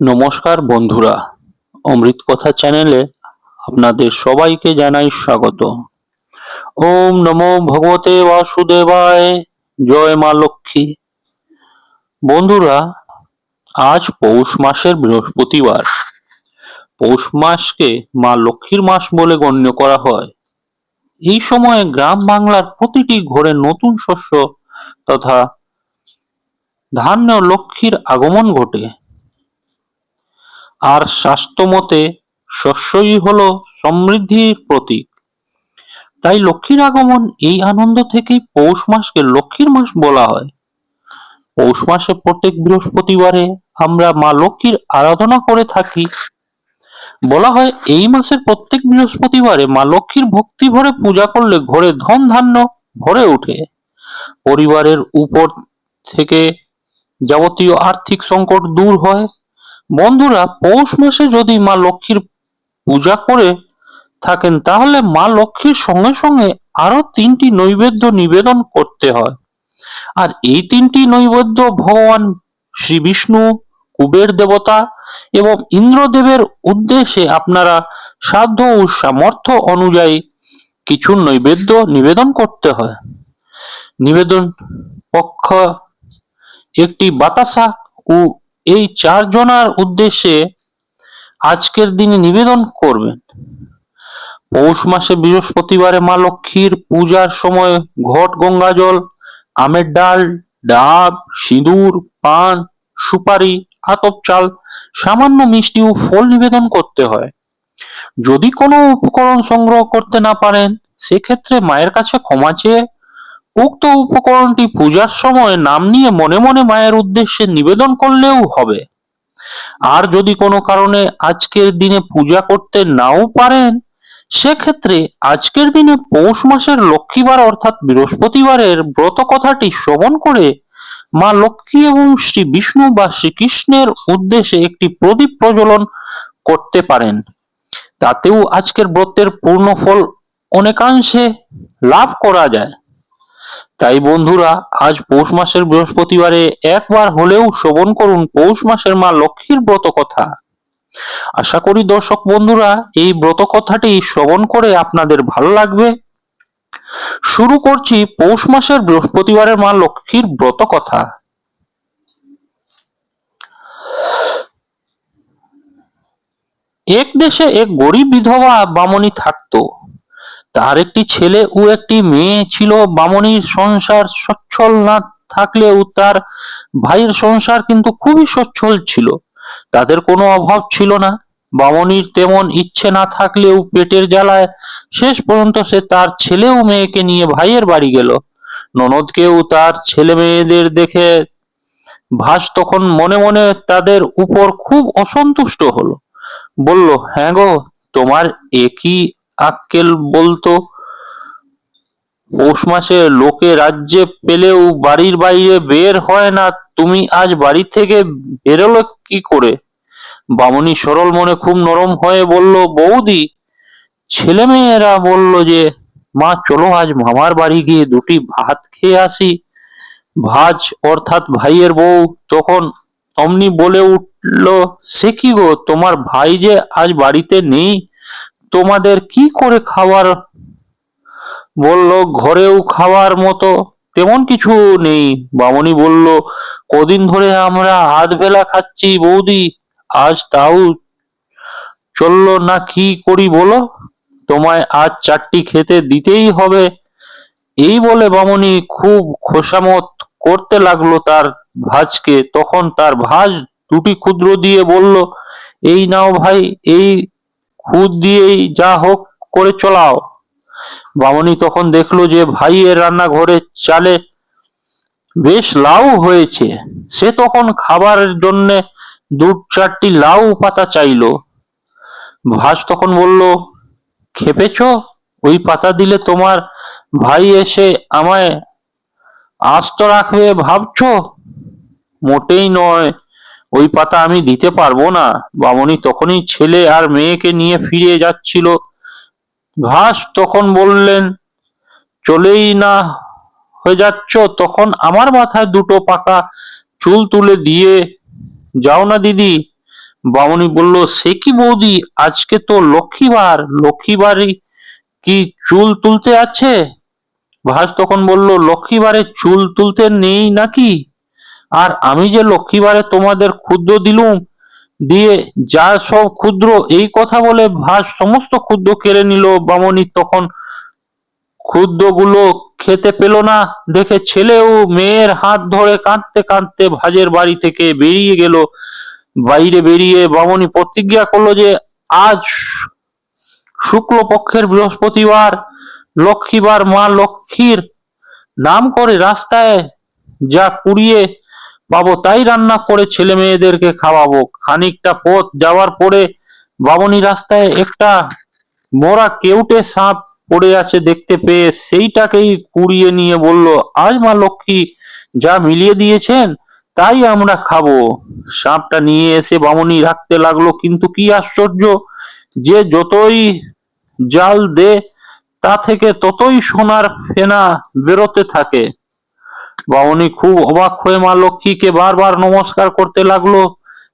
নমস্কার বন্ধুরা, অমৃত কথা চ্যানেলে আপনাদের সবাইকে জানাই স্বাগত। ওম নমো ভগবতে বাসুদেবায়। জয় মা লক্ষ্মী। বন্ধুরা, আজ পৌষ মাসের বৃহস্পতিবার। পৌষ মাসকে মা লক্ষ্মীর মাস বলে গণ্য করা হয়। এই সময়ে গ্রাম বাংলার প্রতিটি ঘরে নতুন শস্য তথা ধান্য লক্ষ্মীর আগমন ঘটে। আর শাস্ত্রমতে শস্যই হলো সমৃদ্ধির প্রতীক। তাই লক্ষ্মীর আগমন এই আনন্দ থেকেই পৌষ মাসকে লক্ষ্মীর মাস বলা হয়। পৌষ মাসে প্রত্যেক বৃহস্পতিবারে আমরা মা লক্ষ্মীর আরাধনা করে থাকি। বলা হয় এই মাসের প্রত্যেক বৃহস্পতিবারে মা লক্ষ্মীর ভক্তি ভরে পূজা করলে ঘরে ধন ধান্য ভরে ওঠে। পরিবারের উপর থেকে যাবতীয় আর্থিক সংকট দূর হয়। বন্ধুরা, পৌষ মাসে যদি মা লক্ষ্মীর পূজা করে থাকেন তাহলে মা লক্ষ্মীর সঙ্গে সঙ্গে আরো 3টি নৈবেদ্য নিবেদন করতে হয়। আর এই 3টি নৈবেদ্য ভগবান শ্রী বিষ্ণু, কুবের দেবতা এবং ইন্দ্রদেবের উদ্দেশ্যে আপনারা সাধ্য ও সামর্থ্য অনুযায়ী কিছু নৈবেদ্য নিবেদন করতে হয়। নিবেদন পক্ষ একটি বাতাসা ও এই 4 জনার উদ্দেশ্যে আজকের দিনে নিবেদন করবেন। পৌষ মাসে বৃহস্পতিবারে মা লক্ষ্মীর পূজার সময় ঘট গঙ্গা জল, আমের ডাল, ডাব, সিঁদুর, পান, সুপারি, আতপ চাল, সামান্য মিষ্টি ও ফল নিবেদন করতে হয়। যদি কোনো উপকরণ সংগ্রহ করতে না পারেন সেক্ষেত্রে মায়ের কাছে ক্ষমা চেয়ে উক্ত উপকরণটি পূজার সময় নাম নিয়ে মনে মনে মায়ের উদ্দেশ্যে নিবেদন করলেও হবে। আর যদি কোনো কারণে আজকের দিনে পূজা করতে নাও পারেন সেক্ষেত্রে আজকের দিনে পৌষ মাসের লক্ষ্মীবার অর্থাৎ বৃহস্পতিবারের ব্রত কথাটি শ্রবণ করে মা লক্ষ্মী এবং শ্রী বিষ্ণু বা শ্রীকৃষ্ণের উদ্দেশ্যে একটি প্রদীপ প্রজ্বলন করতে পারেন। তাতেও আজকের ব্রতের পূর্ণ ফল অনেকাংশে লাভ করা যায়। তাই বন্ধুরা, আজ পৌষ মাসের বৃহস্পতিবারে একবার হলেও শ্রবণ করুন পৌষ মাসের মা লক্ষ্মীর ব্রত কথা। আশা করি দর্শক বন্ধুরা এই ব্রত কথাটি শ্রবণ করে আপনাদের ভালো লাগবে। শুরু করছি পৌষ মাসের বৃহস্পতিবারের মা লক্ষ্মীর ব্রত কথা। এক দেশে এক গরিব বিধবা বামনী থাকতো। তার একটি ছেলে ও একটি মেয়ে ছিল। বামনীর সংসার সচ্ছল না থাকলেও তার ভাইয়ের সংসার কিন্তু খুবই সচ্ছল ছিল। তাদের কোনো অভাব ছিল না। বামনীর তেমন ইচ্ছে না থাকলেও পেটের জ্বালায় শেষ পর্যন্ত সে তার ছেলে ও মেয়েকে নিয়ে ভাইয়ের বাড়ি গেল। ননদকেও তার ছেলে মেয়েদের দেখে ভাস তখন মনে মনে তাদের উপর খুব অসন্তুষ্ট হলো। বলল, হ্যাঁ গো, তোমার একই আক্কেল বলতো। পৌষ মাসে লোকে রাজ্যে পেলেও বাড়ির বাইরে বের হয় না, তুমি আজ বাড়ি থেকে বেরোলে কি করে? বামনী সরল মনে খুব নরম হয়ে বলল, বৌদি, ছেলে মেয়েরা বলল যে মা চলো আজ মামার বাড়ি গিয়ে দুটি ভাত খেয়ে আসি। ভাজ অর্থাৎ ভাইয়ের বউ তখন অমনি বলে উঠল, সে কি গো, তোমার ভাই যে আজ বাড়িতে নেই, তোমাদের কি করে খাবার? বলল, ঘরেও খাওয়ার মতো তেমন কিছু নেই। বামনী বলল, কদিন ধরে আমরা আধ বেলা খাচ্ছি বৌদি, আজ তাও চললো না, কি করি বলো? তোমায় আজ 4টি খেতে দিতেই হবে। এই বলে বামনী খুব খোসামত করতে লাগলো তার ভাজকে। তখন তার ভাজ দুটি ক্ষুদ্র দিয়ে বলল, এই নাও ভাই, এই খুদ দিয়েই যা হোক করে চলাও। বামনী তখন দেখলো যে ভাইয়ের রান্নাঘরের চালে বেশ লাউ হয়েছে। সে তখন খাবারের জন্য 2-4টি লাউ পাতা চাইল। ভাজ তখন বলল, খেপেছ? ওই পাতা দিলে তোমার ভাই এসে আমায় আস্ত রাখবে ভাবছো? মোটেই নয়, ওই পাতা আমি দিতে পারবো না। বামনী তখনই ছেলে আর মেয়েকে নিয়ে ফিরে যাচ্ছিল। ভাস তখন বললেন, চলেই না হয়ে যাচ্ছ, তখন আমার মাথায় দুটো পাকা চুল তুলে দিয়ে যাও না দিদি। বামুনি বলল, সে কি বৌদি, আজকে তো লক্ষ্মীবার, লক্ষ্মীবারে কি চুল তুলতে আছে? ভাস তখন বলল, লক্ষ্মীবারে চুল তুলতে নেই নাকি? আর আমি যে লক্ষ্মীবারে তোমাদের ক্ষুদ্র দিলুম, দিয়ে যা সব ক্ষুদ্র, এই কথা বলে ভাস সমস্ত ক্ষুদ্র কেড়ে নিল। বামুনি তখন ক্ষুদ্রগুলো খেতে পেল না দেখে ছেলেও মেয়ের হাত ধরে কাঁদতে কাঁদতে ভাজের বাড়ি থেকে বেরিয়ে গেল। বাইরে বেরিয়ে বামুনি প্রতিজ্ঞা করলো যে আজ শুক্লপক্ষের বৃহস্পতিবার, লক্ষ্মীবার, মা লক্ষ্মীর নাম করে রাস্তায় যা কুড়িয়ে পাবো তাই রান্না করে ছেলে মেয়েদেরকে খাওয়াবো। খানিকটা পথ যাওয়ার পরে বামুনি রাস্তায় একটা মরা কেউটে সাপ পড়ে আছে দেখতে পেয়ে সেইটাকেই কুড়িয়ে নিয়ে বলল, আজ মা লক্ষ্মী যা মিলিয়ে দিয়েছেন তাই আমরা খাবো। সাপটা নিয়ে এসে বামুনি রাখতে লাগলো, কিন্তু কি আশ্চর্য, যে যতই জাল দে তা থেকে ততই সোনার ফেনা বেরোতে থাকে। বামুনি খুব অবাক হয়ে মা লক্ষ্মীকে বারবার নমস্কার করতে লাগলো।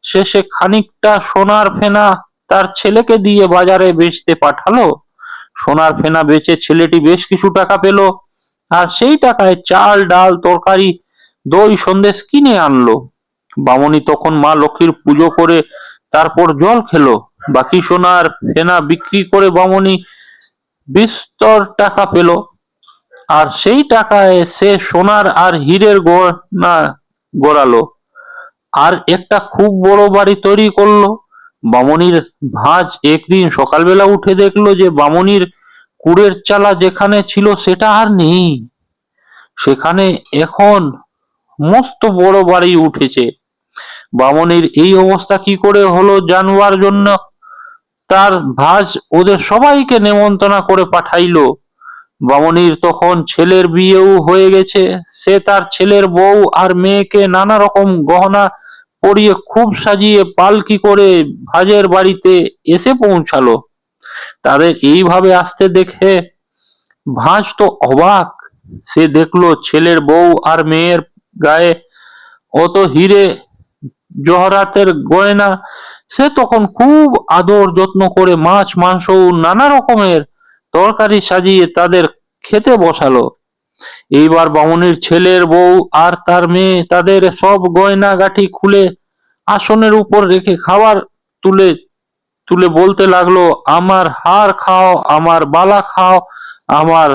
শেষে খানিকটা সোনার ফেনা তার ছেলেকে দিয়ে বাজারে বেচতে পাঠালো। সোনার ফেনা বেচে ছেলেটি বেশ কিছু টাকা পেল, আর সেই টাকায় চাল ডাল তরকারি দই সন্দেশ কিনে আনলো। বামুনি তখন মা লক্ষ্মীর পুজো করে তারপর জল খেলো। বাকি সোনার ফেনা বিক্রি করে বামুনি বিস্তর টাকা পেল, আর সেই টাকায় সে সোনার আর হীরের গয়না গড়ালো, আর একটা খুব বড় বাড়ি তৈরি করলো। বামুনির ভাঁজ একদিন সকালবেলা উঠে দেখলো যে বামুনির কুড়ের চালা যেখানে ছিল সেটা আর নেই, সেখানে এখন মস্ত বড় বাড়ি উঠেছে। বামুনির এই অবস্থা কি করে হলো জানবার জন্য তার ভাঁজ ওদের সবাইকে নেমন্তন্ন করে পাঠাইলো। বামুনির তখন ছেলের বিয়েও হয়ে গেছে। সে তার ছেলের বউ আর মেয়েকে নানা রকম গহনা পরিয়ে খুব সাজিয়ে পালকি করে ভাজের বাড়িতে এসে পৌঁছালো। তাদের এইভাবে আসতে দেখে ভাঁজ তো অবাক। সে দেখলো ছেলের বউ আর মেয়ের গায়ে অত হিরে জহরাতের গয়না। সে তখন খুব আদর যত্ন করে মাছ মাংস নানা রকমের তরকারি সাজিয়ে তাদের খেতে বসালো। এইবার বামুনির ছেলের বউ আর তার মেয়ে তাদের সব গয়না গাঠি খুলে আসনের উপর রেখে খাবার তুলে তুলে বলতে লাগলো, আমার হার খাও, আমার বালা খাও, আমার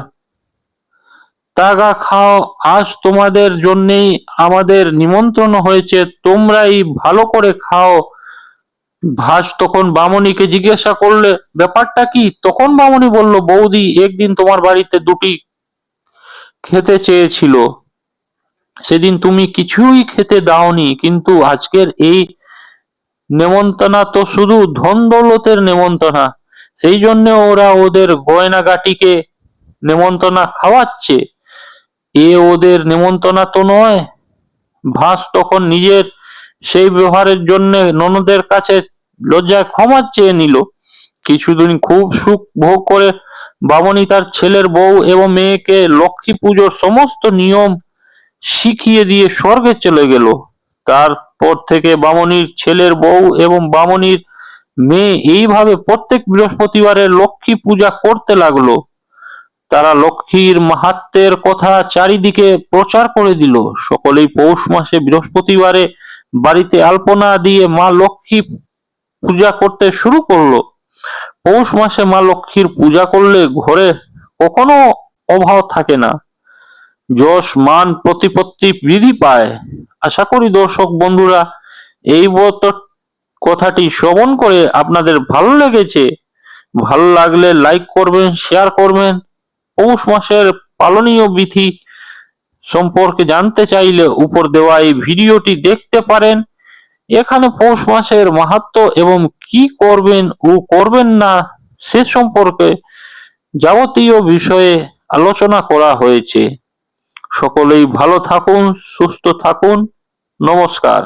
তাগা খাও, আজ তোমাদের জন্যেই আমাদের নিমন্ত্রণ হয়েছে, তোমরাই ভালো করে খাও। ভাস তখন বামুনিকে জিজ্ঞাসা করলে, ব্যাপারটা কি? তখন বামুনি বলল, বৌদি একদিন তোমার বাড়িতে দুটি খেতে চেয়েছিল, সেদিন তুমি কিছুই খেতে দাওনি, কিন্তু আজকের এই নেমন্তনা তো শুধু ধন দৌলতের নেমন্তনা, সেই জন্য ওরা ওদের গয়নাগাটিকে নেমন্তনা খাওয়াচ্ছে, এ ওদের নেমন্তনা তো নয়। ভাস তখন নিজের সেই ব্যবহারের জন্য ননদের কাছে লজ্জায় ক্ষমা চেয়ে নিল। কিছুদিন খুব সুখ ভোগ করে বামুনি তার ছেলের বউ এবং মেয়েকে লক্ষ্মী পুজোর সমস্ত নিয়ম শিখিয়ে দিয়ে স্বর্গে চলে গেল। তারপর থেকে বামুনির ছেলের বউ এবং বামুনির মেয়ে এইভাবে প্রত্যেক বৃহস্পতিবারে লক্ষ্মী পূজা করতে লাগলো। তারা লক্ষ্মীর মাহাত্ম্যের কথা চারিদিকে প্রচার করে দিল। সকলেই পৌষ মাসে বৃহস্পতিবারে বাড়িতে আলপনা দিয়ে মা লক্ষ্মী পূজা করতে শুরু করলো। পৌষ মাসে মা লক্ষ্মীর পূজা করলে ঘরে কখনো অভাব থাকে না, যশ মান প্রতিপত্তি বৃদ্ধি পায়। আশা করি দর্শক বন্ধুরা এই কথাটি শ্রবণ করে আপনাদের ভালো লেগেছে। ভালো লাগলে লাইক করবেন, শেয়ার করবেন। পৌষ মাসের পালনীয় বিধি সম্পর্কে জানতে চাইলে উপর দেওয়া এই ভিডিওটি দেখতে পারেন। এখানে পৌষ মাসের মাহাত্ম্য এবং কি করবেন ও করবেন না সে সম্পর্কে যাবতীয় বিষয়ে আলোচনা করা হয়েছে। সকলেই ভালো থাকুন, সুস্থ থাকুন। নমস্কার।